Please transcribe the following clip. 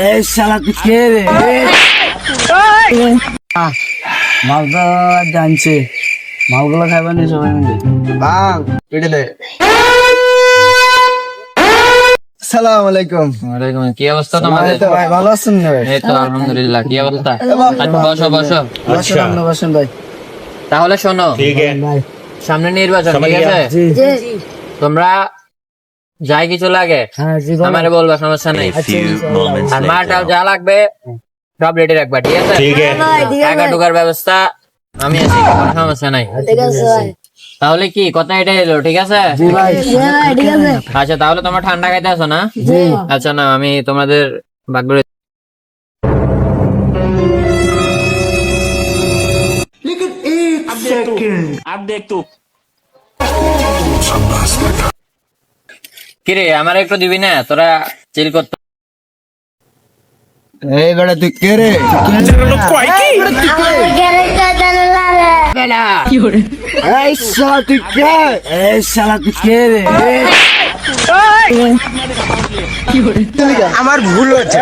এই শালা তুই কে রে? মালটা জানছে, মালগুলো খাইবা নি সবাই মিলে। ভাঙ পেটে দে। আসসালামু আলাইকুম। কি অবস্থা তোমাদের? ভাই ভালো আছেন না ভাই? এই তো আলহামদুলিল্লাহ। কি অবস্থা? বসো বসো। বসেন আপনি বসেন ভাই। তাহলে শোনো, ভাই সামনে নির্বাচন, ঠিক আছে? তোমরা যাই কিছু লাগে হ্যাঁ জি আমারে বলবা, সমস্যা নাই। আর মাটাও যা লাগবে সব রেডি রাখবা, ঠিক আছে? টাকা ঢোকার ব্যবস্থা আমি আছি, কোনো সমস্যা নাই। তাহলে কি কথা এটাই এলো, ঠিক আছে? জি ভাই। আচ্ছা তাহলে তোমরা ঠান্ডা খাইতে আছো না? আচ্ছা না, আমি তোমাদের ভাগ করে কিরে আমার একটু দিবি না? তোরা চিল করতে এই বেটা তুই কে রে? এই শালা তুই কে? এই শালা তুই কে রে? আমার ভুল হচ্ছে।